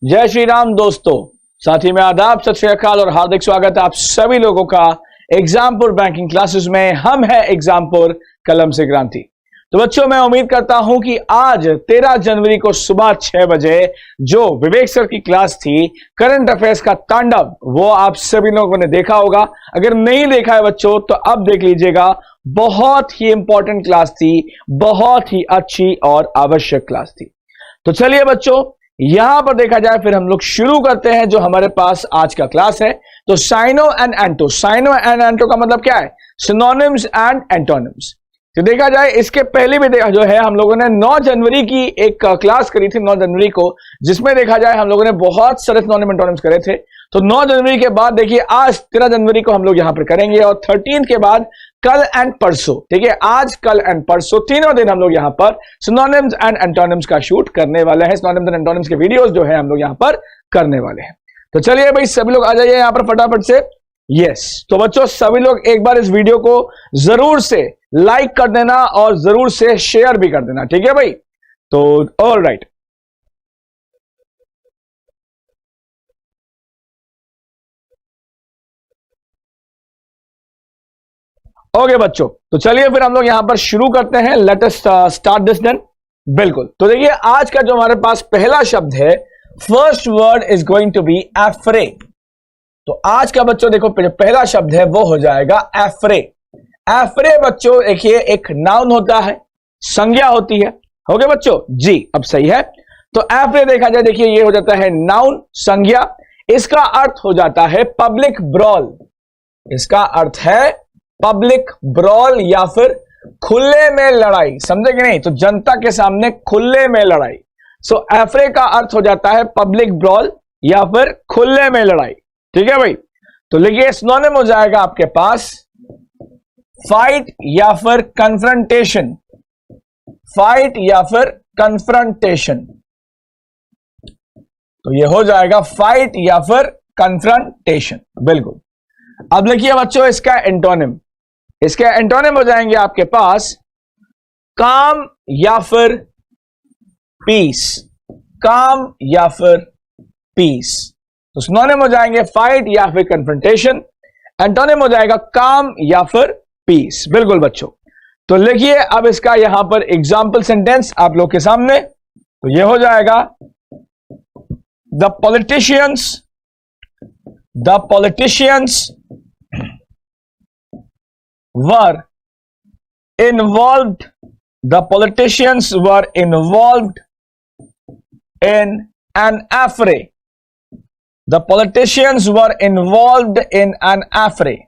जय श्री राम दोस्तों, साथी में आदाब, सत श्री अकाल और हार्दिक स्वागत है आप सभी लोगों का एग्जामपुर बैंकिंग क्लासेस में। हम हैं एग्जामपुर कलम से क्रांति। तो बच्चों, मैं उम्मीद करता हूं कि आज 13 जनवरी को सुबह 6 बजे जो विवेक सर की क्लास थी करंट अफेयर्स का तांडव, वो आप सभी लोगों ने देखा होगा। अगर नहीं देखा है बच्चों तो अब देख लीजिएगा। बहुत ही इंपॉर्टेंट क्लास थी, बहुत ही अच्छी और आवश्यक क्लास थी। तो चलिए बच्चों, यहां पर देखा जाए फिर हम लोग शुरू करते हैं जो हमारे पास आज का क्लास है। तो साइनो एंड एंटो, साइनो एंड एंटो का मतलब क्या है? Synonyms and antonyms. तो देखा जाए इसके पहले भी जो है हम लोगों ने 9 जनवरी की एक क्लास करी थी 9 जनवरी को, जिसमें देखा जाए हम लोगों ने बहुत सारे सिनोनिम एंटोनिम्स करे थे। तो 9 जनवरी के बाद देखिए आज 13 जनवरी को हम लोग यहां पर करेंगे और 13 के बाद कल एंड परसों, ठीक है, आज कल एंड परसों तीनों दिन हम लोग यहां पर सिनोनिम्स एंड एंटोनिम्स का शूट करने वाले हैं। सिनोनिम्स एंड एंटोनिम्स के वीडियोस जो है हम लोग यहां पर करने वाले हैं। तो चलिए भाई, सभी लोग आ जाइए यहां पर फटाफट से। यस, तो बच्चों सभी लोग एक बार इस वीडियो को जरूर से लाइक कर देना और जरूर से शेयर भी कर देना, ठीक है भाई। तो ऑल राइट, ओके बच्चों, तो चलिए फिर हम लोग यहां पर शुरू करते हैं। Let us start this then. बिल्कुल, तो देखिए आज का जो हमारे पास पहला शब्द है, first word is going to be affray. तो आज का बच्चों देखो पहला शब्द है वो हो जाएगा एफ्रे। एफ्रे बच्चों देखिए एक नाउन होता है, संज्ञा होती है। हो गया बच्चों जी, अब सही है। तो एफ्रे देखा जाए देखिए ये हो जाता है नाउन, संज्ञा। इसका अर्थ हो जाता है पब्लिक ब्रॉल। इसका अर्थ है पब्लिक ब्रॉल या फिर खुले में लड़ाई, समझे कि नहीं? तो जनता के सामने खुले में लड़ाई। सो एफ्रे का अर्थ हो जाता है पब्लिक ब्रॉल या फिर खुले में लड़ाई, ठीक है भाई। तो लिखिए सिनोनिम हो जाएगा आपके पास फाइट या फिर कन्फ्रंटेशन। फाइट या फिर कन्फ्रंटेशन, तो ये हो जाएगा फाइट या फिर कन्फ्रंटेशन, बिल्कुल। अब लिखिए बच्चों इसका एंटोनिम। इसके एंटोनिम हो जाएंगे आपके पास काम या फिर पीस। काम या फिर पीस। तो सिनोनिम हो जाएंगे फाइट या फिर कन्फ्रंटेशन, एंटोनिम हो जाएगा काम या फिर पीस, बिल्कुल बच्चों। तो लिखिए अब इसका यहां पर एग्जाम्पल सेंटेंस आप लोग के सामने। तो यह हो जाएगा the politicians were involved in an affray. The politicians were involved in an affray.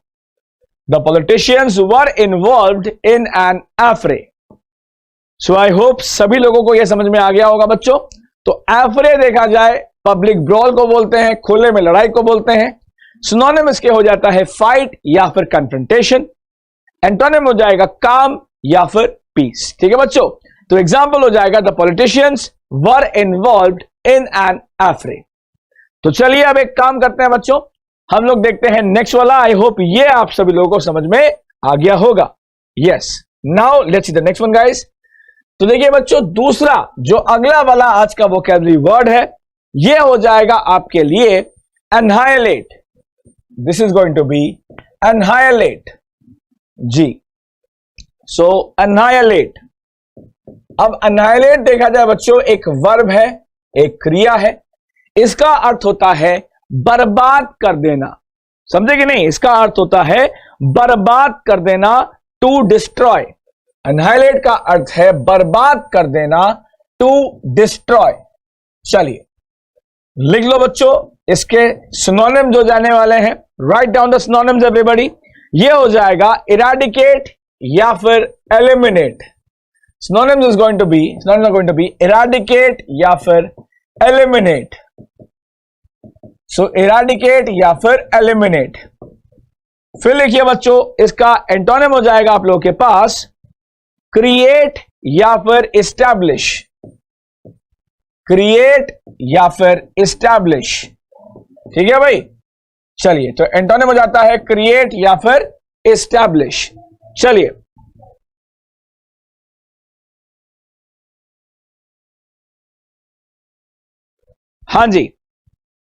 The politicians were involved in an affray. So I hope सभी लोगों को यह समझ में आ गया होगा बच्चों। तो एफ्रे देखा जाए पब्लिक ब्रॉल को बोलते हैं, खुले में लड़ाई को बोलते हैं। सिनोनिम इसके हो जाता है फाइट या फिर कन्फ्रंटेशन, एंटोनिम हो जाएगा काम या फिर पीस, ठीक है बच्चों। तो एग्जांपल हो जाएगा the politicians were involved in an affray. तो चलिए अब एक काम करते हैं बच्चों, हम लोग देखते हैं नेक्स्ट वाला। आई होप ये आप सभी लोगों को समझ में आ गया होगा। Yes, now let's see the next one guys. तो देखिए बच्चों दूसरा जो अगला वाला आज का वोकैबुलरी वर्ड है, ये हो जाएगा आपके लिए annihilate. This is going to be annihilate जी। So annihilate. अब एनहाइलेट देखा जाए बच्चों एक वर्ब है, एक क्रिया है। इसका अर्थ होता है बर्बाद कर देना, समझे कि नहीं? इसका अर्थ होता है बर्बाद कर देना, टू डिस्ट्रॉय। एनहाइलेट का अर्थ है बर्बाद कर देना, टू डिस्ट्रॉय। चलिए लिख लो बच्चों इसके सिनोनिम जो जाने वाले हैं। Write down the synonyms everybody. ये हो जाएगा इराडिकेट या फिर eliminate. Synonyms is going to be eradicate या फिर एलिमिनेट। सो इराडिकेट या फिर एलिमिनेट। फिर लिखिए बच्चों इसका एंटोनिम हो जाएगा आप लोगों के पास क्रिएट या फिर इस्टैब्लिश। क्रिएट या फिर इस्टैब्लिश, ठीक है भाई। चलिए तो एंटोनिम हो जाता है क्रिएट या फिर इस्टैब्लिश। चलिए हाँ जी,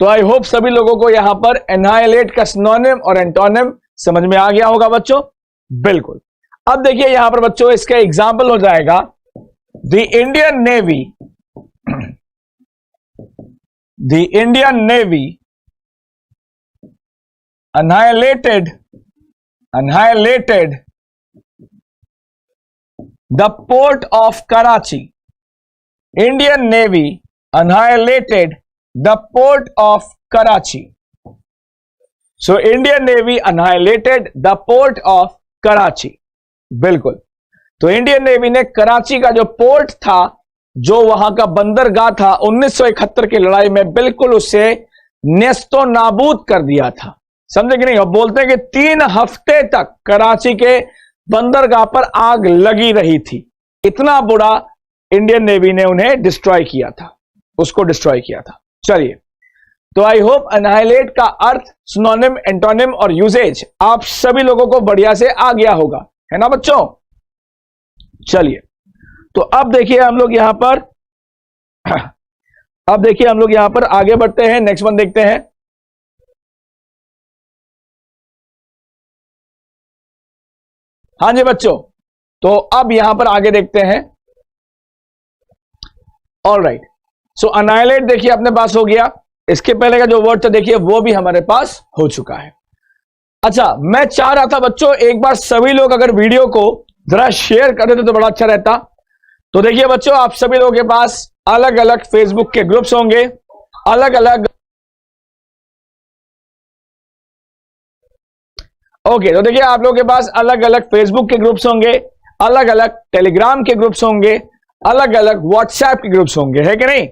तो आई होप सभी लोगों को यहां पर एनाइलेट का सिनोनिम और एंटोनिम समझ में आ गया होगा बच्चों। बिल्कुल। अब देखिए यहां पर बच्चों इसका एग्जाम्पल हो जाएगा the Indian navy annihilated the port of Karachi. Indian Navy annihilated the port of Karachi. So Indian Navy annihilated the port of Karachi. बिल्कुल। तो इंडियन नेवी ने कराची का जो पोर्ट था, जो वहां का बंदरगाह था, 1971 की लड़ाई में बिल्कुल उसे नेस्तो नाबूद कर दिया था। समझे कि नहीं? अब बोलते हैं कि 3 हफ्ते तक कराची के बंदरगाह पर आग लगी रही थी। इतना बुरा इंडियन नेवी ने उन्हें डिस्ट्रॉय किया था, उसको डिस्ट्रॉय किया था। चलिए, तो आई होप एनाइलेट का अर्थ, सिनोनिम, एंटोनिम और यूजेज आप सभी लोगों को बढ़िया से आ गया होगा, है ना बच्चों? चलिए, तो अब देखिए हम लोग यहां पर आगे बढ़ते हैं। नेक्स्ट वन देखते हैं। हाँ जी बच्चों, तो अब यहां पर आगे देखते हैं। ऑल राइट, सो अनाइलेट देखिए अपने पास हो गया। इसके पहले का जो वर्ड था देखिए वो भी हमारे पास हो चुका है। अच्छा, मैं चाह रहा था बच्चों एक बार सभी लोग अगर वीडियो को जरा शेयर कर देते तो बड़ा अच्छा रहता। तो देखिए बच्चों, आप सभी लोगों के पास अलग अलग फेसबुक के ग्रुप्स होंगे, अलग अलग ओके, तो देखिए आप लोगों के पास अलग अलग फेसबुक के ग्रुप्स होंगे, अलग अलग टेलीग्राम के ग्रुप्स होंगे, अलग अलग व्हाट्सएप के ग्रुप्स होंगे, है कि नहीं?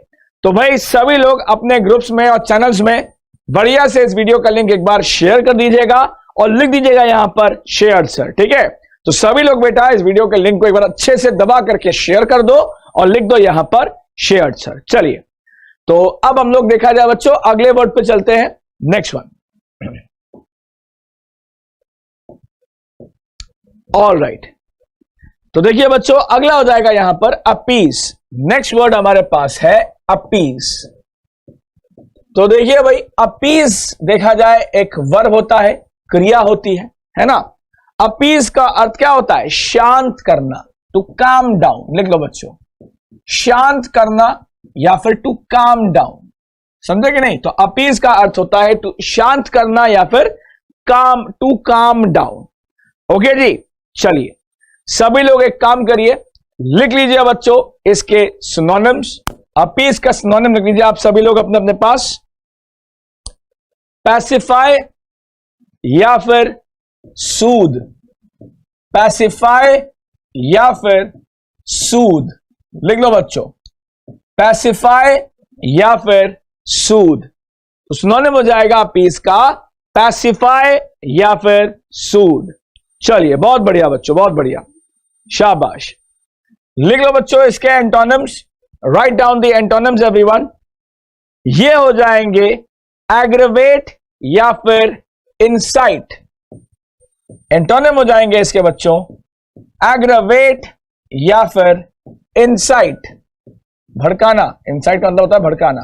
तो भाई सभी लोग अपने ग्रुप्स में और चैनल्स में बढ़िया से इस वीडियो का लिंक एक बार शेयर कर दीजिएगा और लिख दीजिएगा यहां पर शेयर सर, ठीक है? तो सभी लोग बेटा इस वीडियो के लिंक को एक बार अच्छे से दबा करके शेयर कर दो और लिख दो यहां पर शेयर सर। चलिए, तो अब हम लोग देखा जाए बच्चों अगले वर्ड पे चलते हैं। Next one. ऑल राइट, तो देखिए बच्चों अगला हो जाएगा यहां पर अपीज। नेक्स्ट वर्ड हमारे पास है अपीज। तो देखिए भाई, अपीज देखा जाए एक वर्ब होता है, क्रिया होती है ना? अपीज का अर्थ क्या होता है? शांत करना, टू काम डाउन। लिख लो बच्चों, शांत करना या फिर टू काम डाउन। समझे कि नहीं? तो अपीज का अर्थ होता है टू शांत करना या फिर टू काम डाउन। ओके जी, चलिए सभी लोग एक काम करिए, लिख लीजिए बच्चों इसके सिनोनिम्स। अपीज का सिनोनिम लिख लीजिए आप सभी लोग अपने अपने पास। पैसिफाई या फिर सूद, पैसिफाई या फिर सूद। लिख लो बच्चों, पैसिफाई या फिर सूद। तो सिनोनिम हो जाएगा अपीज का पैसिफाई या फिर सूद। चलिए, बहुत बढ़िया बच्चों, बहुत बढ़िया, शाबाश। लिख लो बच्चों इसके antonyms. Right down the antonyms everyone. ये हो जाएंगे एग्रेवेट या फिर इंसाइट। एंटोनिम हो जाएंगे इसके बच्चों एग्रेवेट या फिर इंसाइट। भड़काना, इंसाइट का मतलब होता है भड़काना।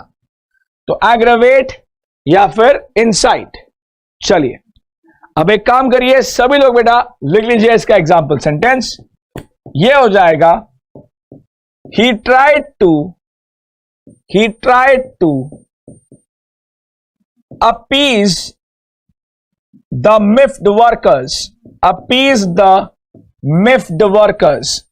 तो एग्रेवेट या फिर इंसाइट। चलिए, अब एक काम करिए सभी लोग बेटा, लिख लीजिए इसका एग्जाम्पल सेंटेंस। ये हो जाएगा he tried to appease the miffed workers, appease the miffed workers.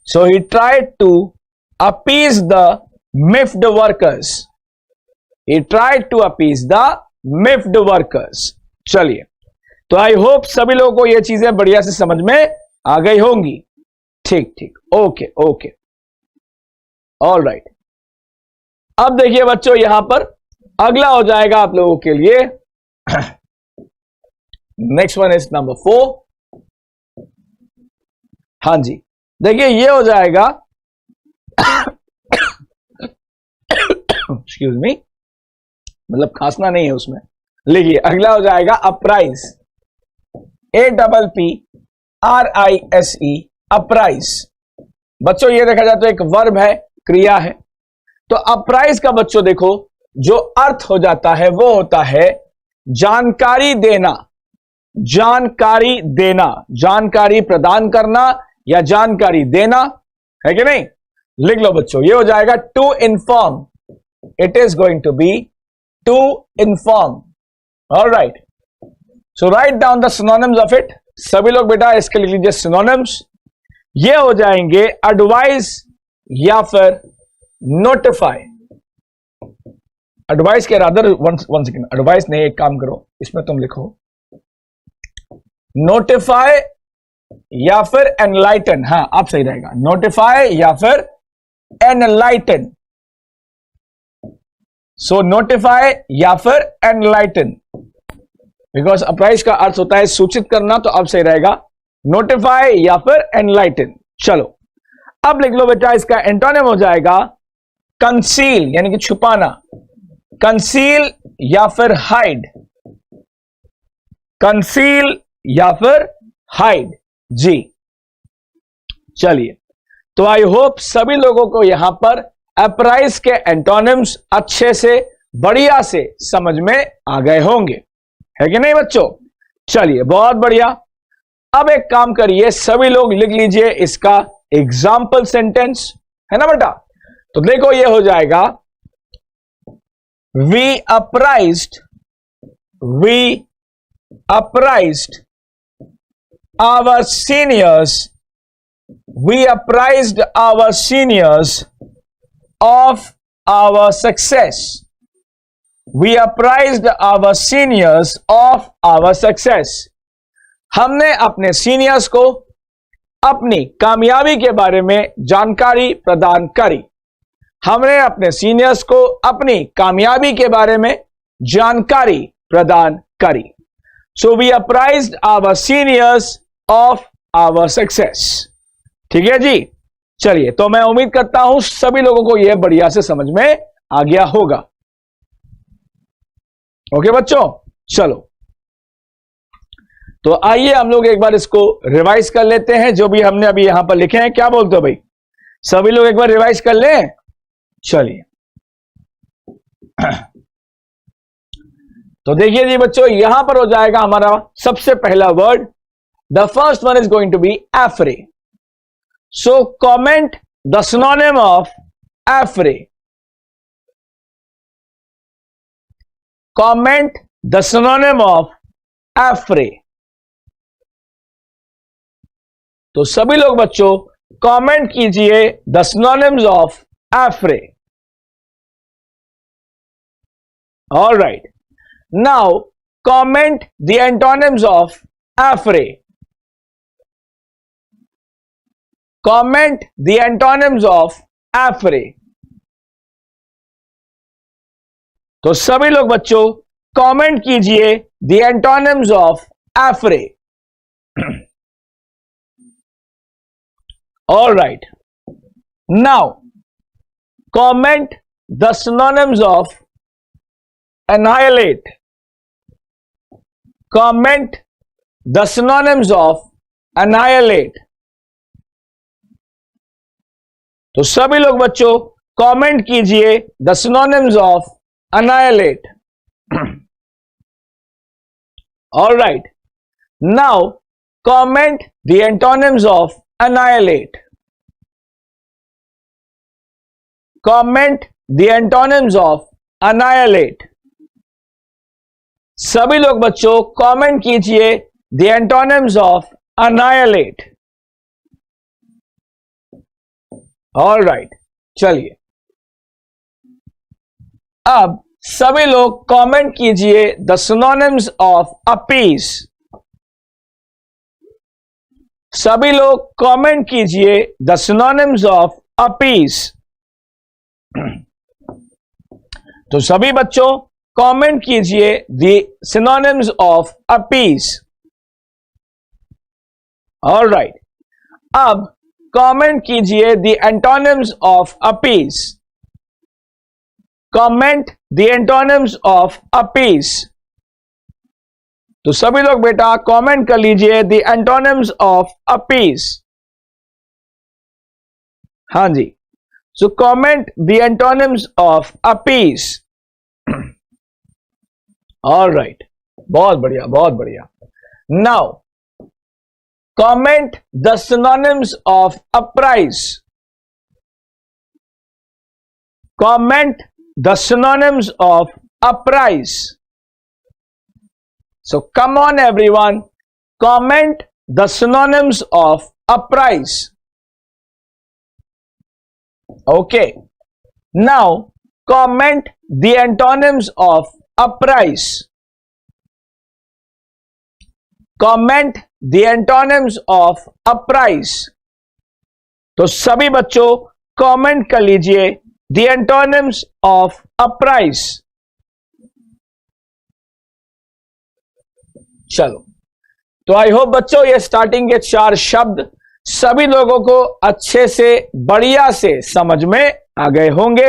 So he tried to appease the miffed workers, he tried to appease the miffed workers. चलिए, तो आई होप सभी लोगों को ये चीजें बढ़िया से समझ में आ गई होंगी। ठीक ठीक, ओके ओके, ऑल राइट। अब देखिए बच्चों यहां पर अगला हो जाएगा आप लोगों के लिए। Next one is number 4। हाँ जी, देखिए ये हो जाएगा एक्सक्यूज मी, मतलब खांसना नहीं है उसमें। लिखिए अगला हो जाएगा अपराइज, APPRISE, अपराइज। बच्चों ये देखा जाए तो एक वर्ब है, क्रिया है। तो अप्राइज का बच्चों देखो जो अर्थ हो जाता है वो होता है जानकारी देना, जानकारी देना, जानकारी प्रदान करना या जानकारी देना, है कि नहीं? लिख लो बच्चों, ये हो जाएगा to inform, it is going to be to inform. Alright, so write down the synonyms of it. सभी लोग बेटा इसके लिख लीजिए सिनोनिम्स। ये हो जाएंगे एडवाइस या फिर नोटिफाई। एडवाइस के रादर वन सेकेंड, एडवाइस नहीं, एक काम करो इसमें तुम लिखो नोटिफाई या फिर एनलाइटन। हाँ आप सही रहेगा, नोटिफाई या फिर एनलाइटन। सो नोटिफाई या फिर एनलाइटन, बिकॉज अप्राइज का अर्थ होता है सूचित करना, तो अब सही रहेगा नोटिफाई या फिर एनलाइटन। चलो अब लिख लो बेटा, इसका एंटोनिम हो जाएगा कंसील यानी कि छुपाना, कंसील या फिर हाइड, कंसील या फिर हाइड। जी चलिए, तो आई होप सभी लोगों को यहां पर अप्राइज के एंटोनिम्स अच्छे से बढ़िया से समझ में आ गए होंगे, है कि नहीं बच्चों? चलिए बहुत बढ़िया। अब एक काम करिए, सभी लोग लिख लीजिए इसका एग्जाम्पल सेंटेंस, है ना बेटा? तो देखो ये हो जाएगा we अप्राइज्ड our seniors, we apprised our seniors of our success. We apprised our seniors of our success. हमने अपने सीनियर्स को अपनी कामयाबी के बारे में जानकारी प्रदान करी। हमने अपने सीनियर्स को अपनी कामयाबी के बारे में जानकारी प्रदान करी। So we apprised our seniors of our success. ठीक है जी? चलिए, तो मैं उम्मीद करता हूं सभी लोगों को यह बढ़िया से समझ में आ गया होगा। ओके बच्चों, चलो तो आइए हम लोग एक बार इसको रिवाइज कर लेते हैं, जो भी हमने अभी यहां पर लिखे हैं। क्या बोलते हो भाई? सभी लोग एक बार रिवाइज कर लें। चलिए तो देखिए जी बच्चों, यहां पर हो जाएगा हमारा सबसे पहला word, the first one is going to be affray. So comment the synonym of affray. Comment the synonym of affray. तो सभी लोग बच्चों कमेंट कीजिए the synonyms of affray. All right, now comment the antonyms of affray. Comment the antonyms of affray. तो सभी लोग बच्चों comment कीजिए the antonyms of affray. All right, now comment the synonyms of annihilate. Comment the synonyms of annihilate. तो सभी लोग बच्चों comment कीजिए the synonyms of annihilate. All right, now comment the antonyms of annihilate. Comment the antonyms of annihilate. सभी लोग बच्चों comment कीजिए the antonyms of annihilate. All right, चलिए अब सभी लोग कमेंट कीजिए the synonyms of appease. सभी लोग कमेंट कीजिए the synonyms of appease. तो सभी बच्चों कमेंट कीजिए the synonyms of appease. All right, अब कमेंट कीजिए the antonyms of appease. Comment the antonyms of appease. तो सभी लोग बेटा कमेंट कर लीजिए the antonyms of appease. हाँ जी, So comment the antonyms of appease. All right. बहुत बढ़िया, बहुत बढ़िया. Now, comment the synonyms of apprise. Comment the synonyms of apprise. So come on everyone, comment the synonyms of apprise. Okay. Now comment the antonyms of apprise. Comment the antonyms of apprise. तो सभी बच्चों comment कर लीजिए the antonyms of apprise. चलो, तो I hope बच्चों ये starting के 4 शब्द सभी लोगों को अच्छे से बढ़िया से समझ में आ गए होंगे.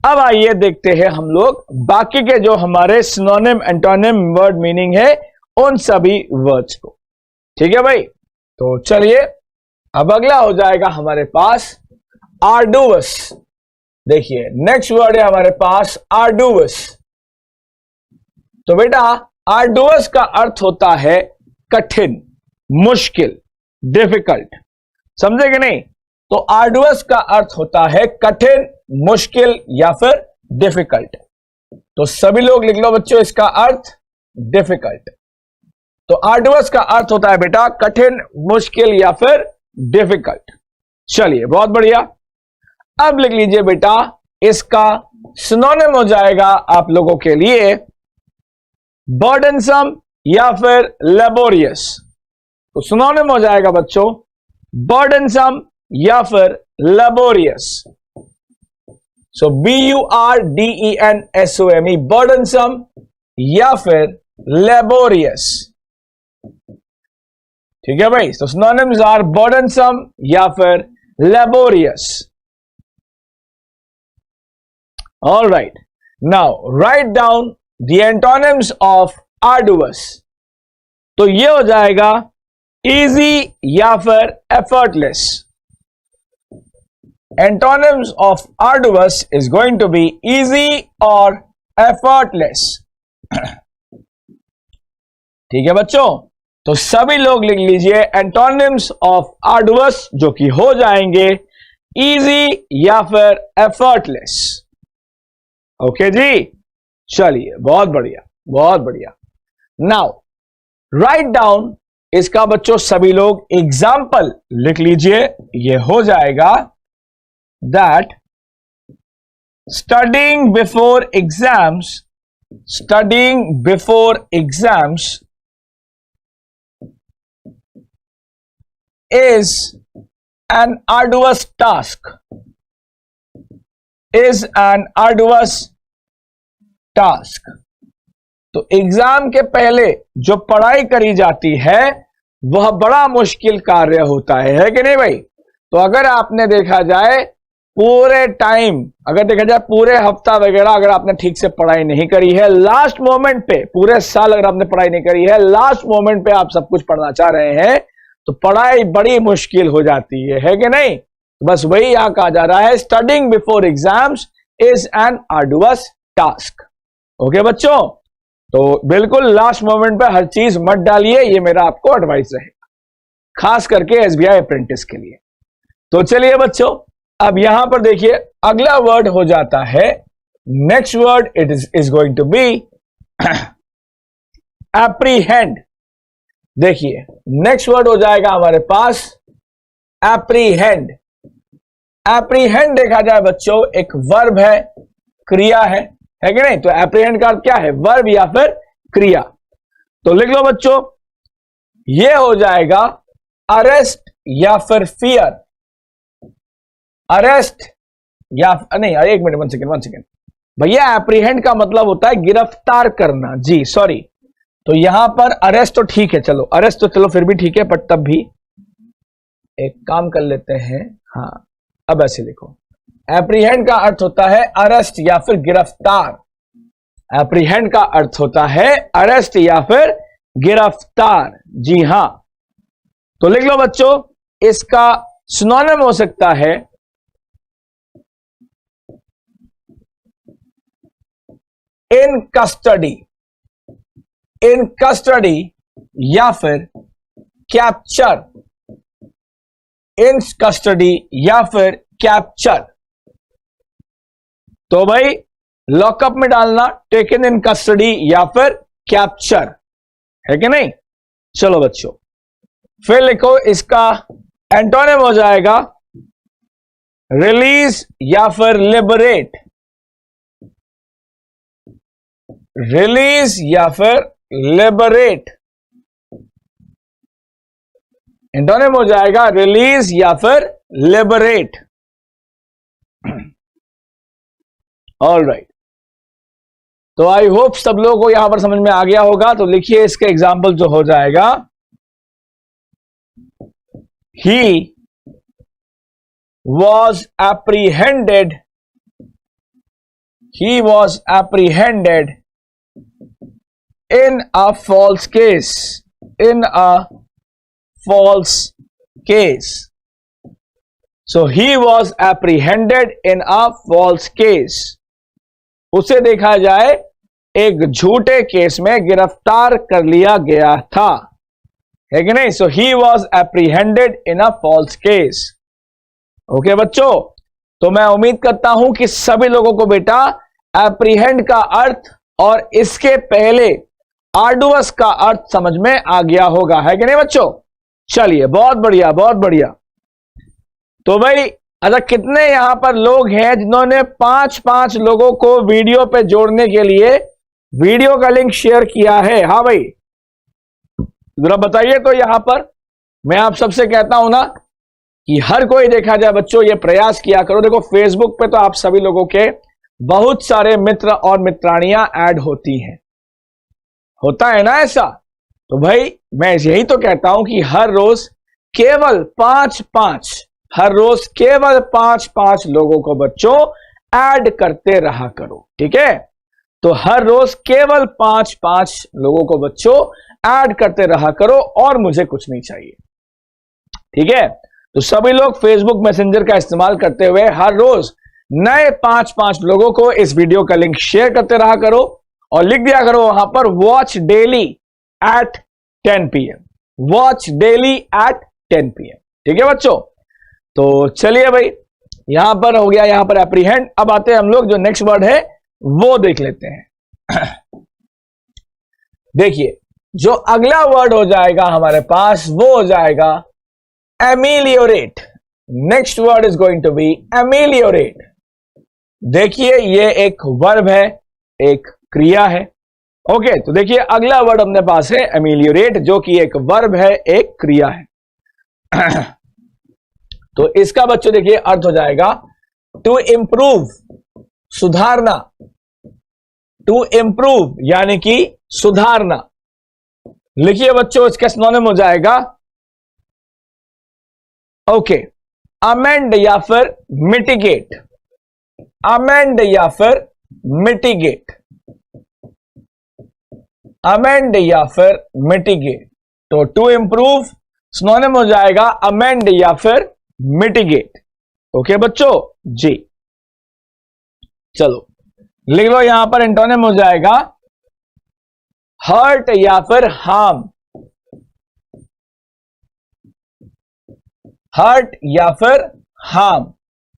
अब आइए देखते हैं हम लोग बाकी के जो हमारे सिनोनिम, एंटोनिम, वर्ड मीनिंग है उन सभी वर्ड्स को. ठीक है भाई, तो चलिए अब अगला हो जाएगा हमारे पास आर्डुअस. देखिए नेक्स्ट वर्ड है हमारे पास आर्डुअस. तो बेटा आर्डुअस का अर्थ होता है कठिन, मुश्किल, डिफिकल्ट. समझे कि नहीं? तो आर्डुअस का अर्थ होता है कठिन, मुश्किल या फिर डिफिकल्ट. तो सभी लोग लिख लो बच्चों इसका अर्थ डिफिकल्ट. तो आर्डुअस का अर्थ होता है बेटा कठिन, मुश्किल या फिर डिफिकल्ट. चलिए बहुत बढ़िया. अब लिख लीजिए बेटा इसका सिनोनिम हो जाएगा आप लोगों के लिए बर्डनसम या फिर लेबोरियस. तो सिनोनिम हो जाएगा बच्चों बर्डनसम या फिर लेबोरियस. सो BURDENSOME बर्डनसम या फिर लेबोरियस. ठीक है भाई. तो सिनोनिम्स आर बर्डनसम या फिर laborious. All right, now write down the antonyms of arduous. तो ये हो जाएगा इजी या फिर effortless. Antonyms of arduous is going to be easy और एफर्टलेस. ठीक है बच्चों, तो सभी लोग लिख लीजिए एंटोनिम्स ऑफ आर्डुअस जो कि हो जाएंगे इजी या फिर एफर्टलेस. ओके जी, चलिए बहुत बढ़िया, बहुत बढ़िया. नाउ राइट डाउन इसका बच्चों सभी लोग एग्जाम्पल लिख लीजिए. ये हो जाएगा that studying before exams, studying before exams is an arduous task, is an arduous task. तो एग्जाम के पहले जो पढ़ाई करी जाती है वह बड़ा मुश्किल कार्य होता है कि नहीं भाई? तो अगर आपने देखा जाए पूरे टाइम, अगर देखा जाए पूरे हफ्ता वगैरह अगर आपने ठीक से पढ़ाई नहीं करी है, लास्ट मोमेंट पे, पूरे साल अगर आपने पढ़ाई नहीं करी है, लास्ट मोमेंट पे आप सब कुछ पढ़ना चाह रहे हैं तो पढ़ाई बड़ी मुश्किल हो जाती है कि नहीं? बस वही यहां कहा जा रहा है studying before exams is an arduous task. Okay बच्चों, तो बिल्कुल लास्ट मोमेंट पे हर चीज मत डालिए, ये मेरा आपको एडवाइस रहेगा, खास करके एसबीआई अप्रेंटिस के लिए. तो चलिए बच्चों अब यहां पर देखिए अगला वर्ड हो जाता है, next word it is going to be apprehend. देखिए नेक्स्ट वर्ड हो जाएगा हमारे पास एप्रीहेंड. एप्रीहेंड देखा जाए बच्चों एक वर्ब है, क्रिया है कि नहीं? तो एप्रीहेंड का अर्थ क्या है? वर्ब या फिर क्रिया. तो लिख लो बच्चों ये हो जाएगा अरेस्ट या फिर फियर. अरेस्ट या नहीं, एक मिनट, वन सेकेंड भैया, एप्रीहेंड का मतलब होता है गिरफ्तार करना. जी सॉरी, तो यहां पर अरेस्ट तो ठीक है, चलो अरेस्ट तो चलो फिर भी ठीक है, बट तब भी एक काम कर लेते हैं. हाँ अब ऐसे लिखो, एप्रीहेंड का अर्थ होता है अरेस्ट या फिर गिरफ्तार. एप्रीहेंड का अर्थ होता है अरेस्ट या फिर गिरफ्तार. जी हां, तो लिख लो बच्चों इसका सिनोनिम हो सकता है इन कस्टडी, इन कस्टडी या फिर कैप्चर, इन कस्टडी या फिर कैप्चर। तो भाई लॉकअप में डालना टेकन इन कस्टडी या फिर कैप्चर, है कि नहीं। चलो बच्चों फिर लिखो, इसका एंटोनिम हो जाएगा रिलीज या फिर लिबरेट, रिलीज या फिर लिबरेट। एंटोनिम हो जाएगा रिलीज या फिर लिबरेट। ऑल राइट, तो आई होप सब लोगों को यहां पर समझ में आ गया होगा। तो लिखिए इसके एग्जाम्पल जो हो जाएगा, ही was apprehended, he was apprehended in a false case, in a false case. So he was apprehended in a false case. उसे देखा जाए एक झूठे केस में गिरफ्तार कर लिया गया था, है कि नहीं। So he was apprehended in a false case. Okay बच्चों, तो मैं उम्मीद करता हूं कि सभी लोगों को बेटा एप्रीहेंड का अर्थ और इसके पहले आर्डुअस का अर्थ समझ में आ गया होगा, है कि नहीं बच्चों। चलिए बहुत बढ़िया बहुत बढ़िया। तो भाई अच्छा कितने यहां पर लोग हैं जिन्होंने 5-5 लोगों को वीडियो पे जोड़ने के लिए वीडियो का लिंक शेयर किया है। हाँ भाई जरा बताइए। तो यहां पर मैं आप सबसे कहता हूं ना कि हर कोई देखा जाए बच्चों ये प्रयास किया करो। देखो फेसबुक पे तो आप सभी लोगों के बहुत सारे मित्र और मित्राणियां ऐड होती हैं, होता है ना ऐसा। तो भाई मैं यही तो कहता हूं कि हर रोज केवल 5-5, हर रोज केवल 5-5 लोगों को बच्चों ऐड करते रहा करो, ठीक है। तो हर रोज केवल 5-5 लोगों को बच्चों ऐड करते रहा करो और मुझे कुछ नहीं चाहिए, ठीक है। तो सभी लोग फेसबुक मैसेंजर का इस्तेमाल करते हुए हर रोज नए 5-5 लोगों को इस वीडियो का लिंक शेयर करते रहा करो और लिख दिया करो वहां पर watch daily at 10 PM, watch daily at 10 PM, ठीक है बच्चों। तो चलिए भाई यहां पर हो गया, यहां पर एप्रीहेंड। अब आते हैं हम लोग जो नेक्स्ट वर्ड है वो देख लेते हैं। देखिए जो अगला वर्ड हो जाएगा हमारे पास वो हो जाएगा ameliorate. Next word is going to be ameliorate. देखिए ये एक वर्ब है, एक क्रिया है। ओके तो देखिए अगला वर्ड अपने पास है एमिलियोरेट, जो कि एक वर्ब है, एक क्रिया है। तो इसका बच्चों देखिए अर्थ हो जाएगा टू इंप्रूव, सुधारना। टू इंप्रूव यानी कि सुधारना। लिखिए बच्चों इसका सिनोनिम हो जाएगा ओके अमेंड या फिर मिटिगेट, अमेंड या फिर मिटिगेट, अमेंड या फिर मिटिगेट। तो टू इंप्रूव सिनोनिम हो जाएगा अमेंड या फिर मिटिगेट। ओके बच्चों जी चलो लिख लो, यहां पर एंटोनिम हो जाएगा हर्ट या फिर हार्म, हर्ट या फिर हार्म।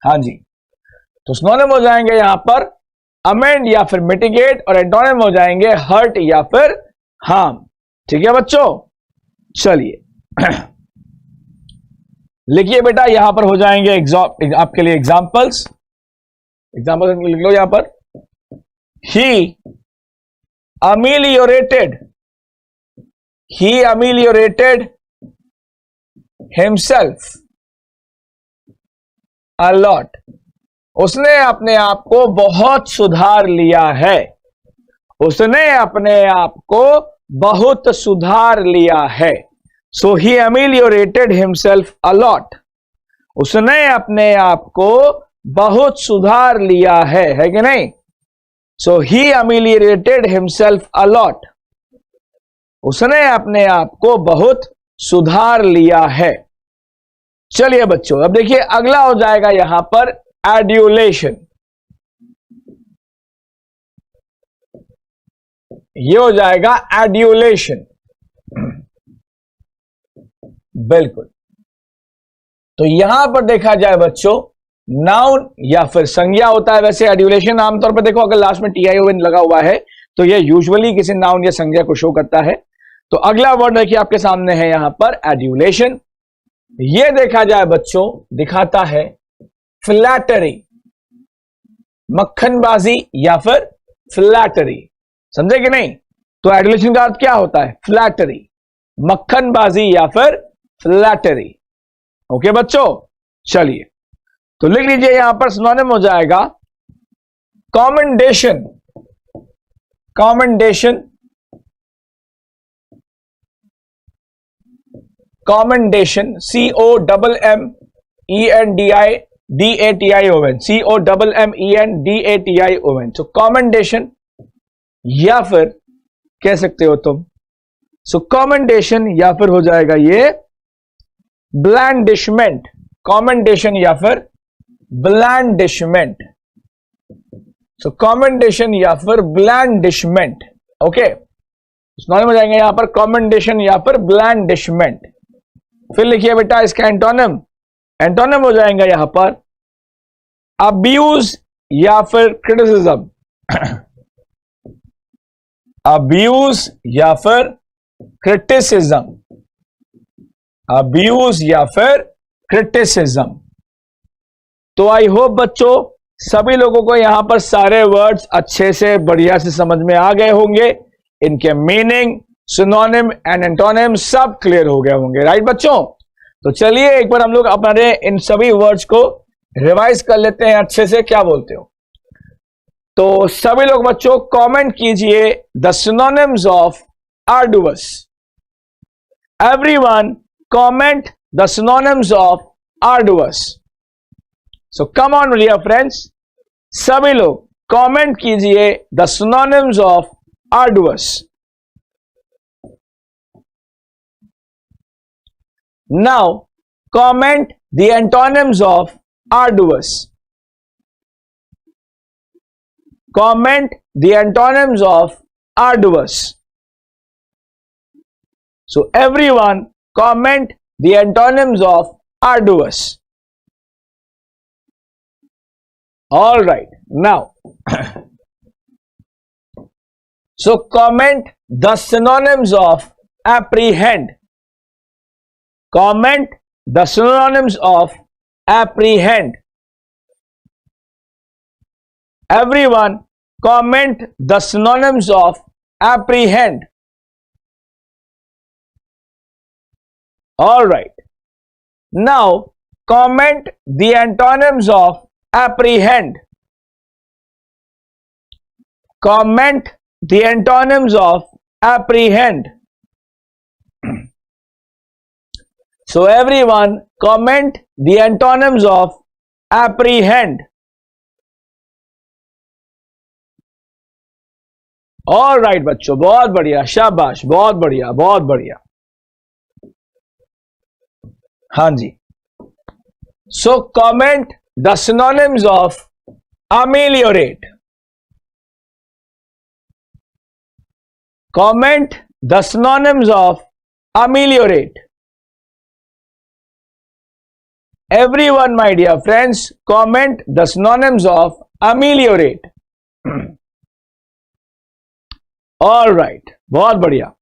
हाँ जी, तो सिनोनिम हो जाएंगे यहां पर अमेंड या फिर मिटिगेट और एंटोनिम हो जाएंगे हर्ट या फिर हार्म, ठीक है बच्चों। चलिए लिखिए बेटा यहां पर हो जाएंगे आपके लिए एग्जांपल्स, एग्जांपल लिख लो यहां पर। ही ameliorated, he ameliorated himself a lot, उसने अपने आप को बहुत सुधार लिया है, उसने अपने आप को बहुत सुधार लिया है। सो ही ameliorated himself a lot, उसने अपने आप को बहुत सुधार लिया है कि नहीं। So he ameliorated himself a lot, उसने अपने आप को बहुत सुधार लिया है। चलिए बच्चों अब देखिए अगला हो जाएगा यहां पर एड्यूलेशन। ये हो जाएगा एड्यूलेशन। बिल्कुल। तो यहां पर देखा जाए बच्चों, नाउन या फिर संज्ञा होता है। वैसे एड्यूलेशन आमतौर पर देखो अगर लास्ट में TION लगा हुआ है तो यह यूजुअली किसी नाउन या संज्ञा को शो करता है। तो अगला वर्ड देखिए आपके सामने है यहां पर एड्यूलेशन। यह देखा जाए बच्चों दिखाता है फ्लैटरी, मक्खनबाजी या फिर फ्लैटरी। समझे कि नहीं? तो एड्यूलेशन का अर्थ क्या होता है? फ्लैटरी, मक्खनबाजी या फिर फ्लैटरी। ओके बच्चों, चलिए तो लिख लीजिए यहां पर सिनोनिम हो जाएगा commendation. Commendation, commendation, COMMENDIDATION, COMMENDATION। सो कमेंडेशन या फिर कह सकते हो तुम सो कमेंडेशन या फिर हो जाएगा ये ब्लैंडिशमेंट। कमेंडेशन या फिर ब्लैंडिशमेंट। सो कमेंडेशन या फिर ब्लैंडिशमेंट। ओके, सिनोनिम हो जाएंगे यहां पर कमेंडेशन या फिर ब्लैंडिशमेंट। फिर लिखिए बेटा इसका एंटोनिम। एंटोनिम हो जाएगा यहां पर अब्यूज या फिर क्रिटिसिज्म। अब्यूज या फिर क्रिटिसिज्म। अब्यूज या फिर क्रिटिसिज्म। तो आई होप बच्चों सभी लोगों को यहां पर सारे वर्ड्स अच्छे से बढ़िया से समझ में आ गए होंगे। इनके मीनिंग, सिनोनिम एंड एंटोनिम सब क्लियर हो गए होंगे। राइट बच्चों? तो चलिए एक बार हम लोग अपने इन सभी वर्ड्स को रिवाइज कर लेते हैं अच्छे से। क्या बोलते हो? तो सभी लोग बच्चों कमेंट कीजिए the synonyms of arduous. Everyone comment the synonyms of arduous. So come on dear friends, सभी लोग कमेंट कीजिए the synonyms of arduous. Now comment the antonyms of arduous. Comment the antonyms of arduous. So everyone comment the antonyms of arduous. All right, now so comment the synonyms of apprehend. Comment the synonyms of apprehend. Everyone comment the synonyms of apprehend. All right, now comment the antonyms of apprehend. Comment the antonyms of apprehend. So everyone comment the antonyms of apprehend. All right बच्चों, बहुत बढ़िया, शाबाश, बहुत बढ़िया, बहुत बढ़िया। हाँ जी, so comment the synonyms of ameliorate. Comment the synonyms of ameliorate. Everyone my dear friends comment the synonyms of ameliorate. All right, बहुत बढ़िया।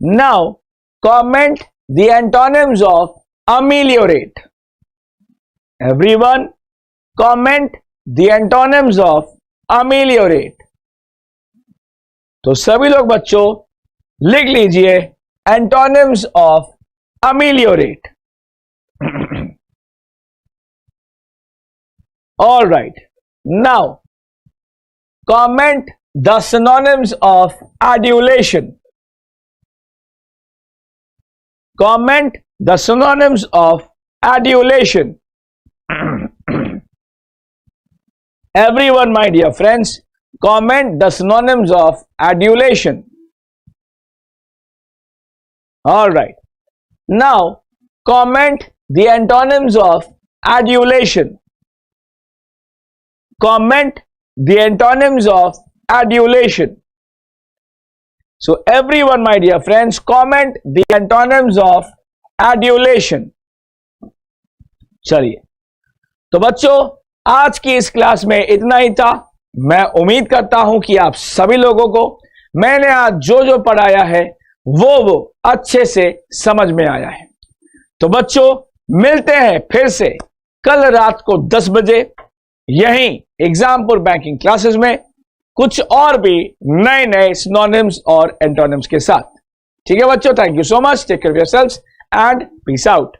Now comment the antonyms of ameliorate. Everyone comment the antonyms of ameliorate. तो सभी लोग बच्चों लिख लीजिए antonyms of ameliorate. All right, now comment the synonyms of adulation. Comment the synonyms of adulation. Everyone my dear friends comment the synonyms of adulation. All right, now comment the antonyms of adulation. Comment the antonyms of adulation. So everyone, my dear friends, comment the antonyms of adulation. चलिए, तो बच्चों आज की इस class में इतना ही था। मैं उम्मीद करता हूं कि आप सभी लोगों को मैंने आज जो जो पढ़ाया है वो अच्छे से समझ में आया है। तो बच्चों मिलते हैं फिर से कल रात को 10 बजे यहीं एग्जामपुर बैंकिंग क्लासेस में कुछ और भी नए नए सिनोनिम्स और एंटोनिम्स के साथ। ठीक है बच्चों, thank you so much, take care of yourselves and peace out.